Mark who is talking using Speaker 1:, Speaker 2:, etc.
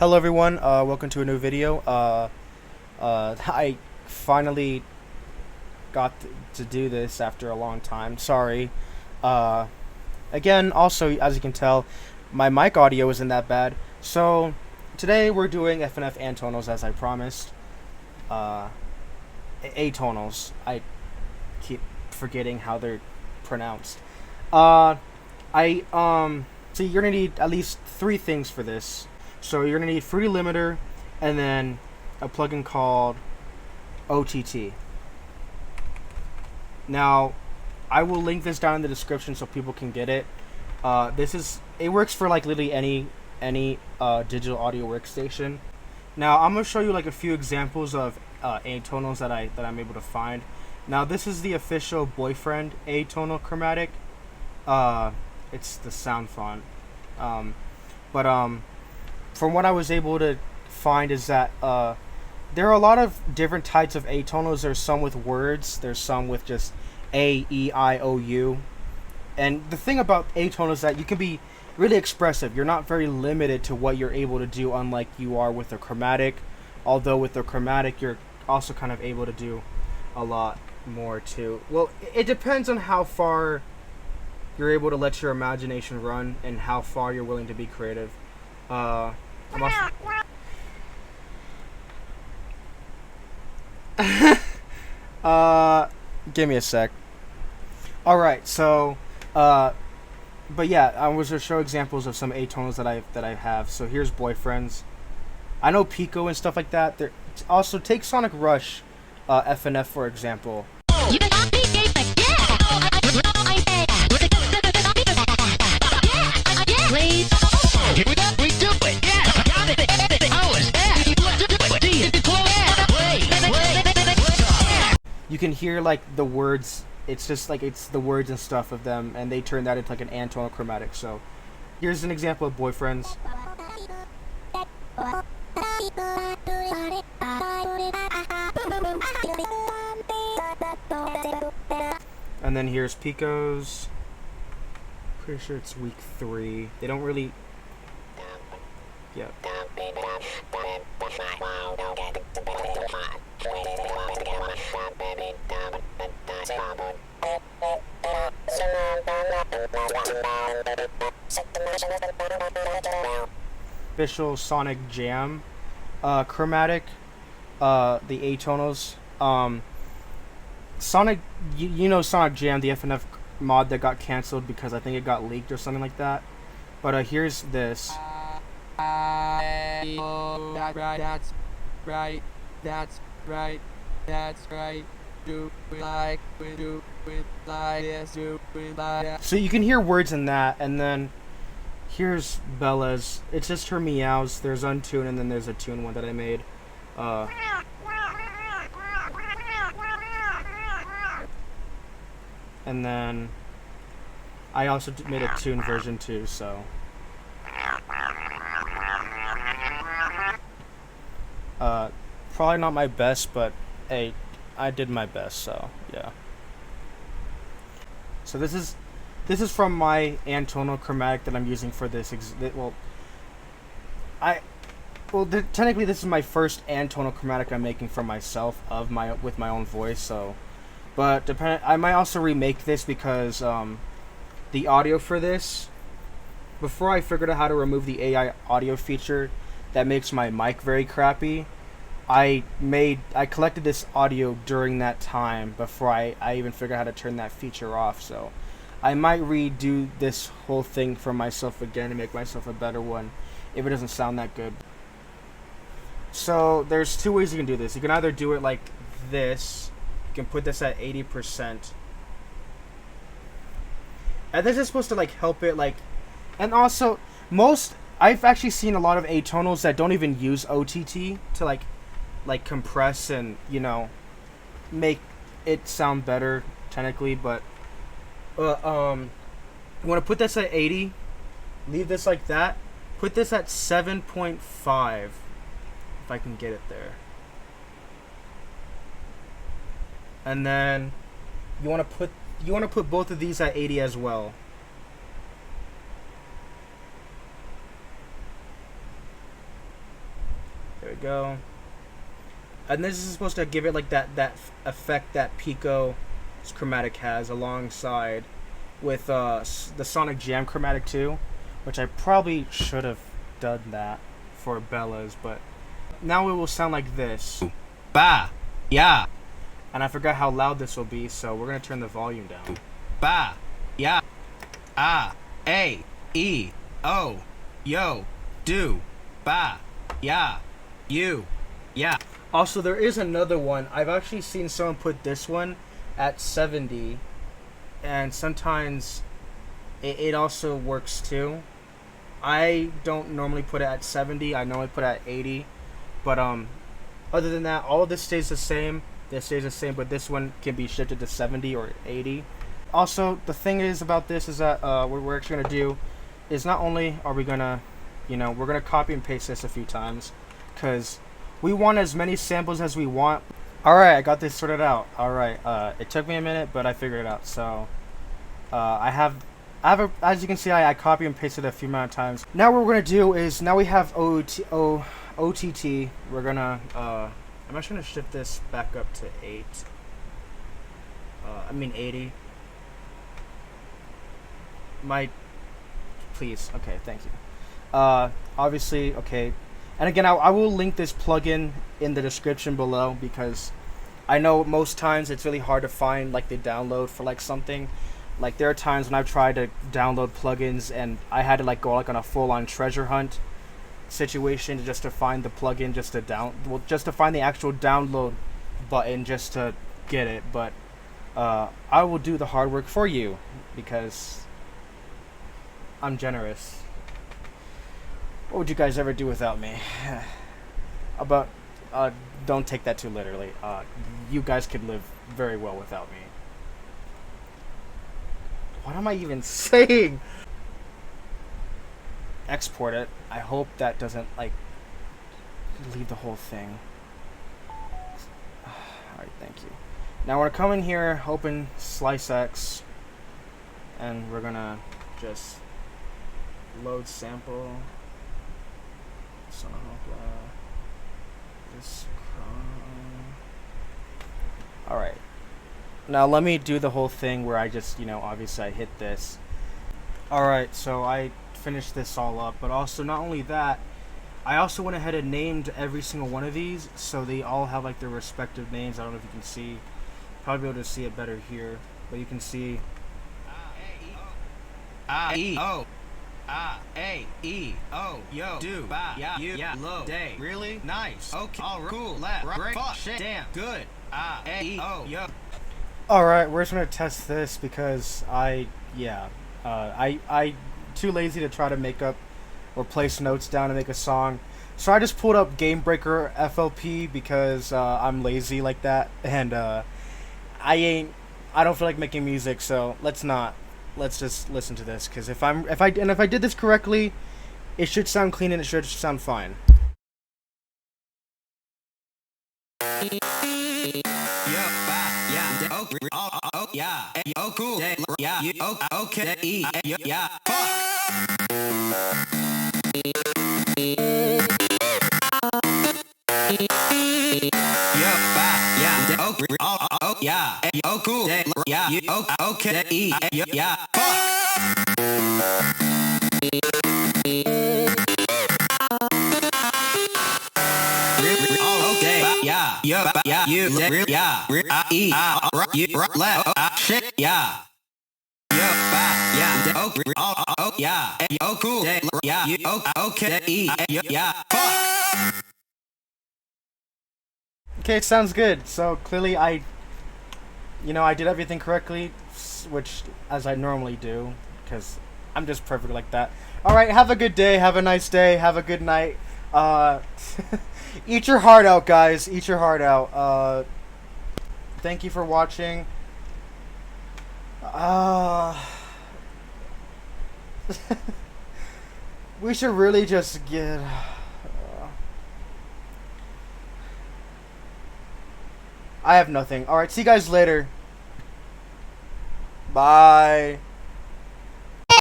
Speaker 1: Hello everyone, welcome to a new video. I finally got to do this after a long time. Sorry. Again, also, as you can tell, my mic audio isn't that bad. So, today we're doing FNF Atonals as I promised. Atonals. I keep forgetting how they're pronounced. So you're gonna need at least 3 things for this. So you're gonna need free limiter, and then a plugin called OTT. Now, I will link this down in the description so people can get it. It works for like literally any digital audio workstation. Now I'm gonna show you like a few examples of atonals that I'm able to find. Now this is the official boyfriend atonal chromatic. It's the sound font. From what I was able to find is that there are a lot of different types of atonals. There's some with words. There's some with just A, E, I, O, U. And the thing about atonals is that you can be really expressive. You're not very limited to what you're able to do, unlike you are with a chromatic. Although with the chromatic, you're also kind of able to do a lot more too. Well, it depends on how far you're able to let your imagination run and how far you're willing to be creative. Give me a sec. Alright, so, but yeah, I was going to show examples of some atonals that I have. So here's boyfriends. I know Pico and stuff like that. Also, take Sonic Rush, FNF for example. You can hear like the words. It's just like it's the words and stuff of them, and they turn that into like an atonal chromatic. So here's an example of boyfriends. And then here's Pico's. Pretty sure it's week 3. They don't really. Yeah. Official Sonic Jam chromatic, the atonals. Sonic, you know Sonic Jam, the FNF mod that got canceled because I think it got leaked or something like that. But here's this.
Speaker 2: That's right. Do it like this. Do it like that.
Speaker 1: So you can hear words in that, and then here's Bella's. It's just her meows. There's untune, and then there's a tune one that I made. And then I also made a tune version too. So. Probably not my best, but hey, I did my best, so yeah. So this is from my atonal chromatic that I'm using for this. Technically this is my first atonal chromatic I'm making for myself with my own voice. So, but I might also remake this because the audio for this, before I figured out how to remove the AI audio feature that makes my mic very crappy, I collected this audio during that time before I even figured out how to turn that feature off. So I might redo this whole thing for myself again to make myself a better one if it doesn't sound that good. So there's 2 ways you can do this. You can either do it like this. You can put this at 80%. And this is supposed to like help it like, and also I've actually seen a lot of atonals that don't even use OTT to like compress and, you know, make it sound better technically, but you want to put this at 80, leave this like that, put this at 7.5 if I can get it there, and then you want to put both of these at 80 as well. we go. And this is supposed to give it like that effect that Pico's chromatic has alongside with the Sonic Jam chromatic too, which I probably should have done that for Bella's, but now it will sound like this.
Speaker 2: Ba, yeah.
Speaker 1: And I forgot how loud this will be, so we're gonna turn the volume down.
Speaker 2: Ba, yeah. Ah, A, E, O, yo, do, ba, yeah, you, yeah.
Speaker 1: Also, there is another one. I've actually seen someone put this one at 70, and sometimes it also works too. I don't normally put it at 70. I normally put it at 80. But other than that, all of this stays the same. This stays the same, but this one can be shifted to 70 or 80. Also, the thing is about this is that what we're actually going to do is not only are we going to, we're going to copy and paste this a few times, because we want as many samples as we want. Alright, I got this sorted out. Alright, it took me a minute, but I figured it out. So, as you can see, I copy and pasted it a few amount of times. Now what we're going to do is, now we have OTT, we're going to, I'm actually going to shift this back up to 80. Please, okay, thank you. Obviously, okay. And again, I will link this plugin in the description below, because I know most times it's really hard to find like the download for like something. Like there are times when I've tried to download plugins and I had to like go like on a full-on treasure hunt situation just to find the plugin, just to find the actual download button just to get it. But I will do the hard work for you because I'm generous. What would you guys ever do without me? But don't take that too literally. You guys could live very well without me. What am I even saying? Export it. I hope that doesn't like leave the whole thing. Alright, thank you. Now we're gonna come in here, open Slice X, and we're gonna just load sample. Sonohoka. This. Alright. Now let me do the whole thing where I just, obviously I hit this. Alright, so I finished this all up, but also not only that, I also went ahead and named every single one of these, so they all have like their respective names. I don't know if you can see. Probably be able to see it better here, but you can see.
Speaker 2: Yo, do, ba, yeah, you, yeah, low, day, really, nice, okay, all right, cool, great, fuck, shit, damn, good, yo.
Speaker 1: Alright, we're just gonna test this because I too lazy to try to make up or place notes down to make a song. So I just pulled up Game Breaker FLP because I'm lazy like that, and I don't feel like making music, so let's just listen to this, because if I did this correctly, it should sound clean and it should sound fine.
Speaker 2: Yeah, oh cool, yeah, okay, yeah, fuck. Yeah, oh cool, yeah, okay, yeah, fuck. Shit, yeah. Cool. Okay.
Speaker 1: Okay, it sounds good. So clearly I did everything correctly, which as I normally do, because I'm just perfect like that. Alright, have a good day, have a nice day, have a good night. Eat your heart out, guys. Eat your heart out. Thank you for watching. We should really just get... I have nothing. Alright, see you guys later. Bye.